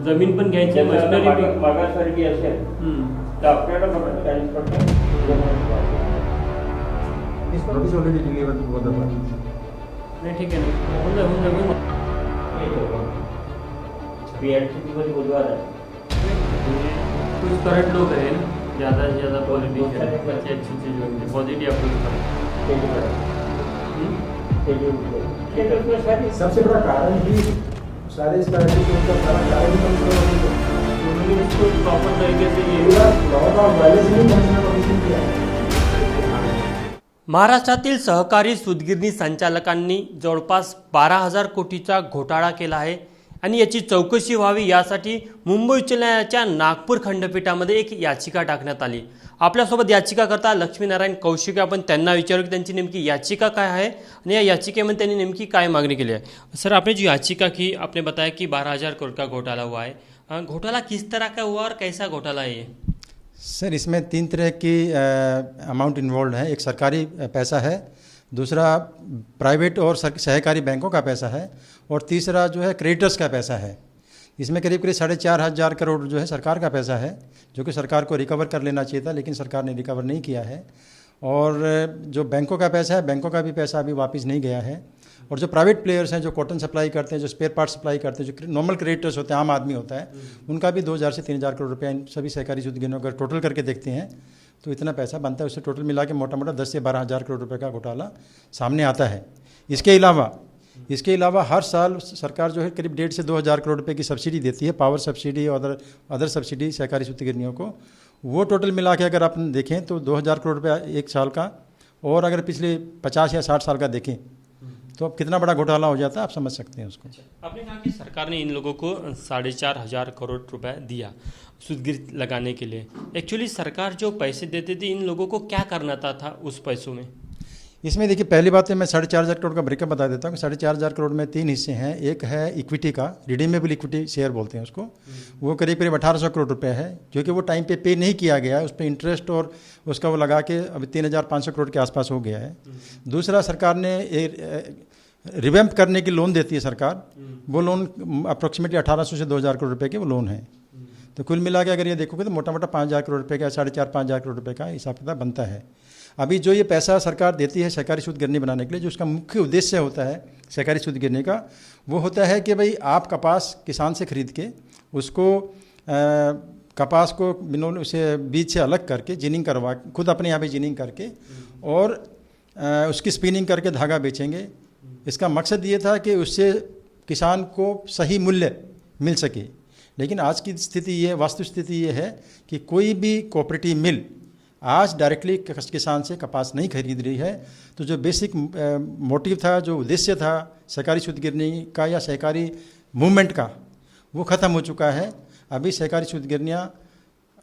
जमीन पण घ्यायची, मशिनरी पण. मागासवर्गीय असेल तर आपल्याला बघा 40% notice already delivered to other parties. नाही ठीक आहे ना, होऊन जाईल, होऊन जाईल, होऊन जाईल. पीएलसी मध्ये बुधवार आहे. कुछ करंट लोग है ना, ज़्यादा से ज़्यादा पॉलिटिशियन अच्छी अच्छी चीज़ होंगी, पॉजिटिव अप्रोच करें. सबसे बड़ा कारण ही सारे इस तरह के उनका सारा कारण ही उन्होंने इसको प्रॉपर तरीके से ये पूरा लॉ का वायलेशन ही कमिश्नर कमीशन किया. महाराष्ट्रातील सहकारी सूतगिरणी संचालकांनी जवळपास 12,000 कोटीचा घोटाळा केला आहे आणि याची चौकशी व्हावी यासाठी मुंबई उच्च न्यायालयाच्या नागपूर खंडपीठामध्ये एक याचिका टाकण्यात आली. आपल्यासोबत याचिकाकर्ता लक्ष्मीनारायण कौशिक, आपण त्यांना विचारू की त्यांची नेमकी याचिका काय आहे आणि या याचिकेमध्ये त्यांनी नेमकी काय मागणी केली आहे. सर, आपने जो याचिका की, आपने बताया कि 12,000 करोड़ का घोटाला हुआ है. घोटाला किस तरह का हुआ और कैसा घोटाला है ये? सर, इसमें 3 तरह की अमाउंट इन्वॉल्व है. एक सरकारी पैसा है, दूसरा प्राइवेट और सहकारी बैंकों का पैसा है, और तीसरा जो है क्रेडिटर्स का पैसा है. इसमें करीब करीब 4,500 करोड़ जो है सरकार का पैसा है, जो कि सरकार को रिकवर कर लेना चाहिए था, लेकिन सरकार ने रिकवर नहीं किया है. और जो बैंकों का पैसा है, बैंकों का भी पैसा अभी वापस नहीं गया है. और जो प्राइवेट प्लेयर्स हैं, जो कॉटन सप्लाई करते हैं, जो स्पेयर पार्ट सप्लाई करते हैं, जो नॉर्मल क्रेडिटर्स होते हैं, आम आदमी होता है, उनका भी 2,000 से 3,000 करोड़ रुपया इन सभी सहकारी सूतगिरनियों अगर टोटल करके देखते हैं तो इतना पैसा बनता है. उससे टोटल मिला के मोटा मोटा 10 से 12,000 करोड़ रुपये का घोटाला सामने आता है. इसके अलावा हर साल सरकार जो है करीब 1,500 से 2,000 करोड़ रुपए की सब्सिडी देती है, पावर सब्सिडी और अदर सब्सिडी सहकारी सूतगिरनियों को. वो टोटल मिला के अगर आप देखें तो 2,000 करोड़ रुपया एक साल का, और अगर पिछले 50 या 60 साल का देखें तो अब कितना बड़ा घोटाला हो जाता है, आप समझ सकते हैं उसको. आपने कहा कि सरकार ने इन लोगों को 4,500 करोड़ रुपए दिया सूतगिर लगाने के लिए. एक्चुअली सरकार जो पैसे देती थी, इन लोगों को क्या करना था उस पैसों में? इसमें देखिए, पहली बात है मैं 4,500 करोड़ का ब्रेकअप बता देता हूँ. 4,500 करोड़ में 3 हिस्से हैं. एक है इक्विटी का, रिडीमेबल इक्विटी शेयर बोलते हैं उसको. वो करीब करीब 1,800 करोड़ रुपए है, क्योंकि वो टाइम पे नहीं किया गया है. उस पर इंटरेस्ट और उसका वो लगा के अभी 3,500 करोड़ के आसपास हो गया है. दूसरा, सरकार ने रिवैम्प करने की लोन देती है सरकार. वो लोन अप्रोक्सीमेटली 1,800 से 2,000 करोड़ रुपए के वो लोन है. तो कुल मिला के अगर ये देखोगे तो मोटा मोटा 5,000 करोड़ रुपए का, 4,500 करोड़ रुपए का हिसाब किताब बनता है. अभी जो ये पैसा सरकार देती है सहकारी सूतगिरनी बनाने के लिए, जो उसका मुख्य उद्देश्य होता है सहकारी सूतगिरनी का, वो होता है कि भाई आप कपास किसान से खरीद के उसको कपास को उसे बीज से अलग करके जिनिंग करवा, खुद अपने यहाँ पे जिनिंग करके और उसकी स्पिनिंग करके धागा बेचेंगे. इसका मकसद ये था कि उससे किसान को सही मूल्य मिल सके. लेकिन आज की स्थिति ये, वास्तु स्थिति ये है कि कोई भी कोऑपरेटिव मिल आज डायरेक्टली किसान से कपास नहीं खरीद रही है. तो जो बेसिक मोटिव था, जो उद्देश्य था सहकारी सूतगिरनी का या सहकारी मूवमेंट का, वो ख़त्म हो चुका है. अभी सहकारी सूतगिरनियाँ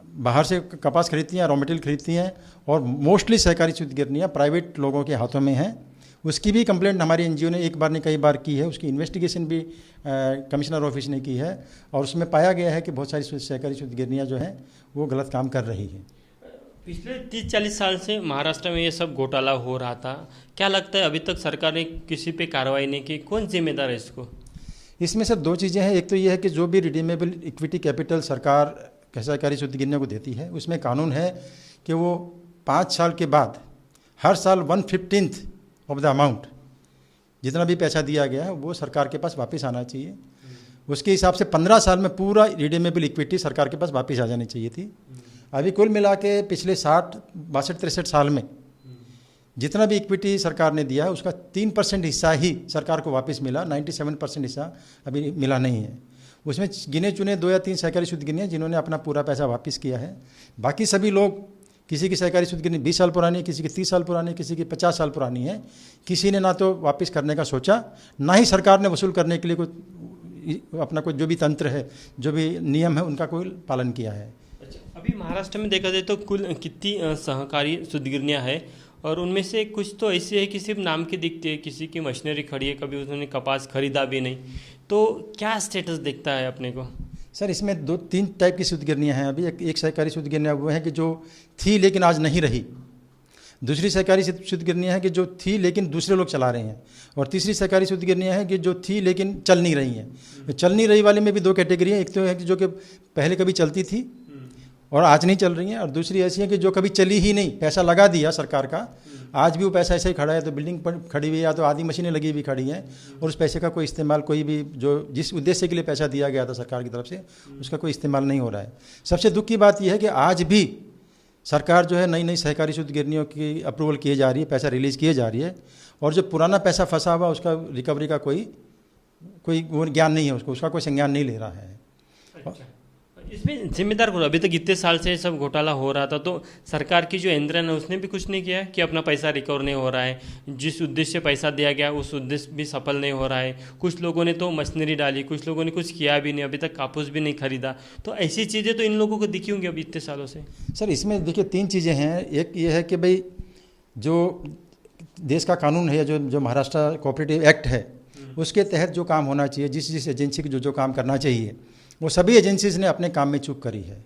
बाहर से कपास खरीदती हैं, रॉ मटेरियल खरीदती हैं, और मोस्टली सहकारी सूतगिरनियाँ प्राइवेट लोगों के हाथों में हैं. उसकी भी कंप्लेंट हमारी एनजीओ ने एक बार नहीं कई बार की है. उसकी इन्वेस्टिगेशन भी कमिश्नर ऑफिस ने की है, और उसमें पाया गया है कि बहुत सारी सहकारी सूतगिरनियाँ जो हैं वो गलत काम कर रही हैं. पिछले 30-40 साल से महाराष्ट्र में ये सब घोटाला हो रहा था. क्या लगता है अभी तक सरकार ने किसी पे कार्रवाई नहीं की? कौन जिम्मेदार है इसको? इसमें सर 2 चीज़ें हैं. एक तो ये है कि जो भी रिडीमेबल इक्विटी कैपिटल सरकार सहकारी सूतगिरनियों को देती है, उसमें कानून है कि वो 5 साल के बाद हर साल 1/15 ऑफ द अमाउंट, जितना भी पैसा दिया गया है, वो सरकार के पास वापस आना चाहिए. उसके हिसाब से 15 साल में पूरा रिडीमेबल इक्विटी सरकार के पास वापस आ जानी चाहिए थी. अभी कुल मिला के पिछले 62-63 साल में जितना भी इक्विटी सरकार ने दिया है, उसका 3% हिस्सा ही सरकार को वापस मिला. 97% हिस्सा अभी मिला नहीं है. उसमें गिने चुने 2 या 3 सहकारी सूतगिरनियाँ जिन्होंने अपना पूरा पैसा वापस किया है. बाकी सभी लोग, किसी की सहकारी सूतगिरनी 20 साल पुरानी है, किसी की 30 साल पुरानी है, किसी की 50 साल पुरानी है. किसी ने ना तो वापस करने का सोचा, ना ही सरकार ने वसूल करने के लिए कोई अपना कोई जो भी तंत्र है, जो भी नियम है, उनका कोई पालन किया है. अभी महाराष्ट्र में देखा जाए तो कुल कितनी सहकारी सूतगिरनियाँ हैं, और उनमें से कुछ तो ऐसी है कि सिर्फ नाम की दिखती है, किसी की मशीनरी खड़ी है, कभी उन्होंने कपास खरीदा भी नहीं. तो क्या स्टेटस दिखता है अपने को? सर, इसमें 2-3 टाइप की सूतगिरनियाँ हैं. अभी एक सहकारी सूतगिरनियाँ वो हैं कि जो थी लेकिन आज नहीं रही. दूसरी सहकारी सूद गिरनियाँ हैं कि जो थी लेकिन दूसरे लोग चला रहे हैं, और तीसरी सहकारी सूद गिरनियाँ हैं कि जो थी लेकिन चल नहीं रही हैं। चल नहीं रही वाले में भी 2 कैटेगरी है, एक तो है कि जो कि पहले कभी चलती थी और आज नहीं चल रही हैं, और दूसरी ऐसी है कि जो कभी चली ही नहीं, पैसा लगा दिया सरकार का, आज भी वो पैसा ऐसे ही खड़ा है, तो बिल्डिंग पर खड़ी हुई है या तो आधी मशीनें लगी हुई खड़ी हैं, और उस पैसे का कोई इस्तेमाल कोई भी जो जिस उद्देश्य के लिए पैसा दिया गया था सरकार की तरफ से उसका कोई इस्तेमाल नहीं हो रहा है। सबसे दुख की बात यह है कि आज भी सरकार जो है नई नई सहकारी सूद गिरनियों की अप्रूवल किए जा रही है, पैसा रिलीज़ किए जा रही है, और जो पुराना पैसा फंसा हुआ उसका रिकवरी का कोई वो ज्ञान नहीं है, उसका कोई संज्ञान नहीं ले रहा है। अच्छा। इसमें जिम्मेदार कौन? अभी तक इतने साल से सब घोटाला हो रहा था, तो सरकार की जो यंत्रणा है उसने भी कुछ नहीं किया है कि अपना पैसा रिकवर नहीं हो रहा है, जिस उद्देश्य से पैसा दिया गया उस उद्देश्य भी सफल नहीं हो रहा है। कुछ लोगों ने तो मशीनरी डाली, कुछ लोगों ने कुछ किया भी नहीं, अभी तक कापूस भी नहीं खरीदा। तो ऐसी चीज़ें तो इन लोगों को दिखी होंगी अभी इतने सालों से। सर इसमें देखिए 3 चीज़ें हैं। एक ये है कि भाई जो देश का कानून है, जो महाराष्ट्र कोऑपरेटिव एक्ट है, उसके तहत जो काम होना चाहिए, जिस एजेंसी को जो काम करना चाहिए, वो सभी एजेंसीज ने अपने काम में चूक करी है।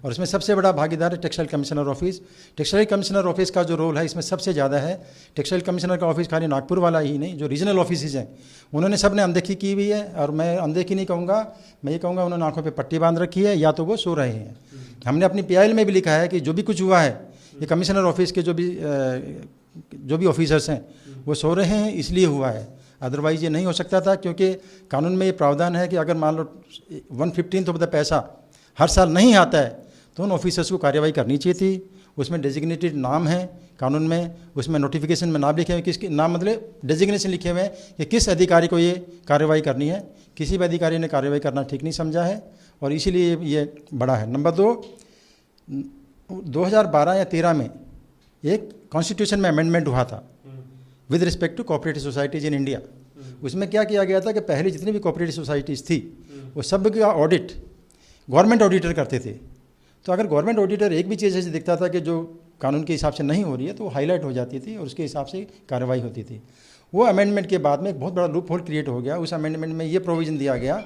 और इसमें सबसे बड़ा भागीदार है textile commissioner office. Textile commissioner office का जो रोल है इसमें सबसे ज़्यादा है। टेक्सटाइल कमिश्नर का ऑफिस खाली नागपुर वाला ही नहीं, जो रीजनल ऑफिस हैं उन्होंने सब ने अनदेखी की हुई है। और मैं अनदेखी नहीं कहूँगा, मैं ये कहूँगा उन्होंने आंखों पर पट्टी बांध रखी है, या तो वो सो रहे हैं। हमने अपनी PIL में भी लिखा है कि जो भी कुछ हुआ है, ये कमिश्नर ऑफिस के जो भी ऑफिसर्स हैं वो सो रहे हैं, इसलिए हुआ है, अदरवाइज़ ये नहीं हो सकता था। क्योंकि कानून में ये प्रावधान है कि अगर मान लो 1/15 ऑफ द पैसा हर साल नहीं आता है तो उन ऑफिसर्स को कार्रवाई करनी चाहिए थी। उसमें डेजिग्नेटेड नाम है कानून में, उसमें नोटिफिकेशन में नाम लिखे हुए, किसके नाम मतलब डेजिग्नेशन लिखे हुए हैं कि किस अधिकारी को ये कार्रवाई करनी है। किसी भी अधिकारी ने कार्रवाई करना ठीक नहीं समझा है और इसीलिए ये बड़ा है। नंबर 2, 2012 या 13 में एक कॉन्स्टिट्यूशन में अमेंडमेंट हुआ था with respect to cooperative societies in India. उसमें क्या किया गया था कि पहले जितनी भी कोऑपरेटिव सोसाइटीज़ थी वो सब का ऑडिट गवर्नमेंट ऑडिटर करते थे। तो अगर गवर्नमेंट ऑडिटर एक भी चीज़ ऐसे दिखता था कि जो कानून के हिसाब से नहीं हो रही है तो वो हाईलाइट हो जाती थी और उसके हिसाब से कार्रवाई होती थी। वो अमेंडमेंट के बाद में एक बहुत बड़ा लूप होल क्रिएट हो गया। उस अमेंडमेंट में ये प्रोविज़न दिया गया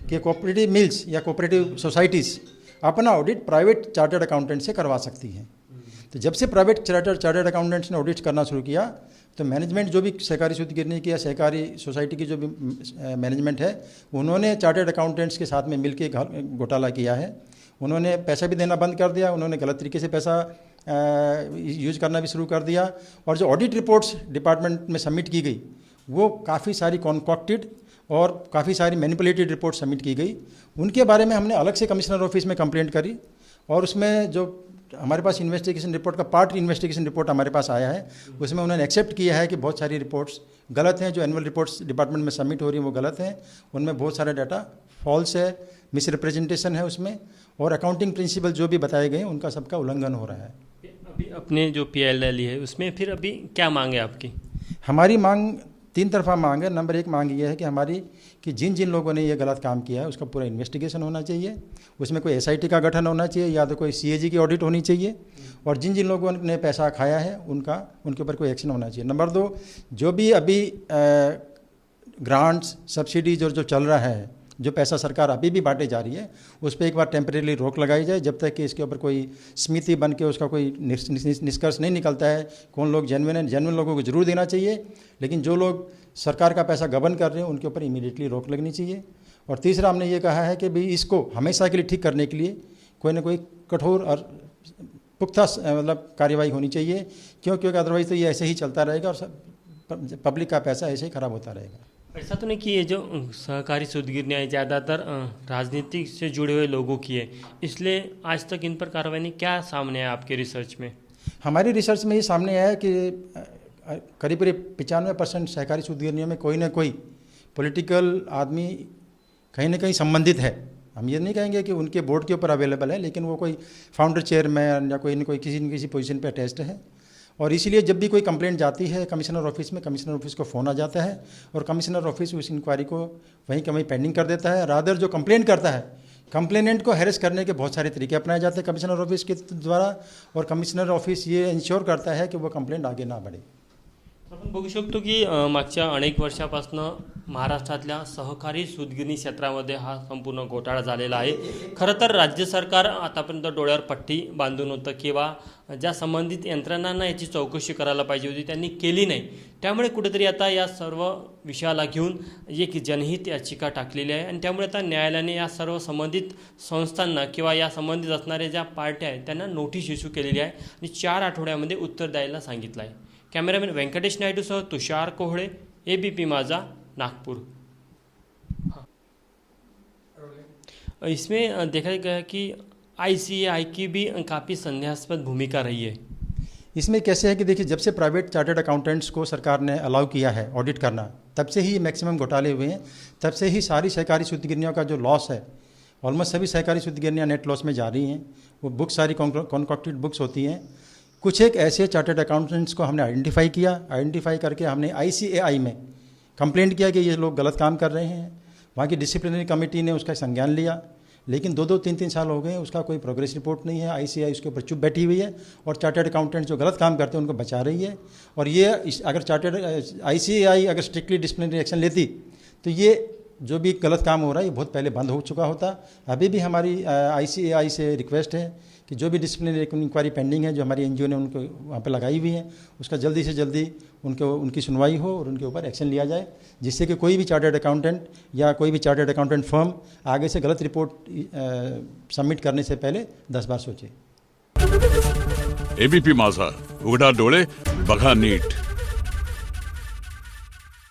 कि कोऑपरेटिव मिल्स या कोऑपरेटिव सोसाइटीज़ अपना ऑडिट प्राइवेट चार्टर्ड अकाउंटेंट से करवा सकती हैं। तो जब से प्राइवेट चार्टर्ड अकाउंटेंट्स ने ऑडिट करना शुरू किया तो मैनेजमेंट जो भी सहकारी सूद गिरनी की या सहकारी सोसाइटी की जो भी मैनेजमेंट है उन्होंने चार्टर्ड अकाउंटेंट्स के साथ में मिलकर घोटाला किया है। उन्होंने पैसा भी देना बंद कर दिया, उन्होंने गलत तरीके से पैसा यूज करना भी शुरू कर दिया। और जो ऑडिट रिपोर्ट्स डिपार्टमेंट में सबमिट की गई वो काफ़ी सारी कॉन्कॉक्टेड और काफ़ी सारी मैनिपुलेटेड रिपोर्ट सबमिट की गई। उनके बारे में हमने अलग से कमिश्नर ऑफिस में कंप्लेंट करी और उसमें जो हमारे पास इन्वेस्टिगेशन रिपोर्ट का पार्ट इन्वेस्टिगेशन रिपोर्ट हमारे पास आया है, उसमें उन्होंने एक्सेप्ट किया है कि बहुत सारी रिपोर्ट्स गलत हैं। जो एनुअल रिपोर्ट्स डिपार्टमेंट में सबमिट हो रही हैं वो गलत हैं, उनमें बहुत सारा डाटा फॉल्स है, मिस रिप्रेजेंटेशन है उसमें, और अकाउंटिंग प्रिंसिपल जो भी बताए गए उनका सबका उल्लंघन हो रहा है। अभी अपने जो PIL रैली है उसमें फिर अभी क्या मांग है आपकी? हमारी मांग 3 तरफा मांग है। नंबर 1 मांग ये है कि जिन लोगों ने ये गलत काम किया है उसका पूरा इन्वेस्टिगेशन होना चाहिए, उसमें कोई SIT का गठन होना चाहिए या तो कोई CAG की ऑडिट होनी चाहिए, और जिन लोगों ने पैसा खाया है उनके ऊपर कोई एक्शन होना चाहिए। नंबर 2, जो भी अभी ग्रांट्स सब्सिडीज और जो चल रहा है, जो पैसा सरकार अभी भी बांटे जा रही है, उस पर एक बार टेम्परेरी रोक लगाई जाए जब तक कि इसके ऊपर कोई समिति बन के उसका कोई निष्कर्ष नहीं निकलता है कौन लोग जेन्युइन हैं। जेन्युइन लोगों को जरूर देना चाहिए, लेकिन जो लोग सरकार का पैसा गबन कर रहे हैं उनके ऊपर इमीडिएटली रोक लगनी चाहिए। और तीसरा हमने ये कहा है कि भाई इसको हमेशा के लिए ठीक करने के लिए कोई ना कोई कठोर और पुख्ता मतलब कार्रवाई होनी चाहिए, क्योंकि अदरवाइज तो ये ऐसे ही चलता रहेगा और पब्लिक का पैसा ऐसे ही खराब होता रहेगा। ऐसा तो नहीं कि ये जो सहकारी सूद गिरनियाँ ज़्यादातर राजनीति से जुड़े हुए लोगों की है, इसलिए आज तक इन पर कार्रवाई नहीं? क्या सामने आया आपके रिसर्च में? हमारी रिसर्च में ये सामने आया कि करीब 95% सहकारी सूद गिरनियों में कोई ना कोई पॉलिटिकल आदमी कहीं ना कहीं संबंधित है। हम ये नहीं कहेंगे कि उनके बोर्ड के ऊपर अवेलेबल है, लेकिन वो कोई फाउंडर चेयरमैन या कोई न कोई किसी न किसी पोजीशन पे अटैच्ड है। और इसीलिए जब भी कोई कंप्लेंट जाती है कमिश्नर ऑफिस में, कमिश्नर ऑफिस को फ़ोन आ जाता है और कमिश्नर ऑफिस उस इंक्वायरी को वहीं के वहीं पेंडिंग कर देता है। रादर जो कंप्लेंट करता है, कंप्लेनेंट को हैरेस करने के बहुत सारे तरीके अपनाए जाते हैं कमिश्नर ऑफिस के द्वारा, और कमिश्नर ऑफिस ये इंश्योर करता है कि वो कंप्लेंट आगे ना बढ़े। आपण बघू शकतो की मागच्या अनेक वर्षापासून महाराष्ट्रातल्या सहकारी सूतगिरणी क्षेत्रामध्ये हा संपूर्ण घोटाळा झालेला आहे. खरं तर राज्य सरकार आतापर्यंत डोळ्यावर पट्टी बांधून होतं किंवा ज्या संबंधित यंत्रणांना याची चौकशी करायला पाहिजे होती त्यांनी केली नाही. त्यामुळे कुठेतरी आता या सर्व विषयाला घेऊन एक जनहित याचिका टाकलेली आहे आणि त्यामुळे आता न्यायालयाने या सर्व संबंधित संस्थांना किंवा या संबंधित असणाऱ्या ज्या पार्ट्या आहेत त्यांना नोटीस इश्यू केलेली आहे आणि 4 आठवड्यामध्ये उत्तर द्यायला सांगितलं आहे. कॅमेरामॅन व्यंकटेश नायडूसह तुषार कोहळे, ABP माझा, नागपुर. इसमें देखा गया कि ICAI की भी काफ़ी संदेहास्पद भूमिका रही है. इसमें कैसे है कि देखिए, जब से प्राइवेट चार्टर्ड अकाउंटेंट्स को सरकार ने अलाउ किया है ऑडिट करना, तब से ही मैक्सिमम घोटाले हुए हैं. तब से ही सारी सहकारी सूतगिरनियों का जो लॉस है, ऑलमोस्ट सभी सहकारी सूतगिरनियाँ नेट लॉस में जा रही हैं. वो बुक सारी कॉन्कॉक्टेड बुक्स होती हैं. कुछ एक ऐसे चार्टर्ड अकाउंटेंट्स को हमने आइडेंटिफाई करके हमने ICAI में कंप्लेंट किया कि ये लोग गलत काम कर रहे हैं. वहाँ की डिसिप्लिनरी कमेटी ने उसका संज्ञान लिया, लेकिन 2-2, 3-3 साल हो गए, उसका कोई प्रोग्रेस रिपोर्ट नहीं है. ICAI उसके ऊपर चुप बैठी हुई है और चार्टर्ड अकाउंटेंट जो गलत काम करते हैं उनको बचा रही है. और ये अगर ICAI अगर स्ट्रिक्टली डिसिप्लिनरी एक्शन लेती तो ये जो भी गलत काम हो रहा है ये बहुत पहले बंद हो चुका होता. अभी भी हमारी ICAI से रिक्वेस्ट है कि जो भी डिसिप्लिनरी इंक्वायरी पेंडिंग है, जो हमारी NGO ने उनको वहाँ पे लगाई हुई है, उसका जल्दी से जल्दी उनकी सुनवाई हो और उनके ऊपर एक्शन लिया जाए, जिससे कि कोई भी चार्टर्ड अकाउंटेंट या कोई भी चार्टर्ड अकाउंटेंट फर्म आगे से गलत रिपोर्ट सबमिट करने से पहले 10 बार सोचे. ABP माझा, उघडा डोळे बघा नीट.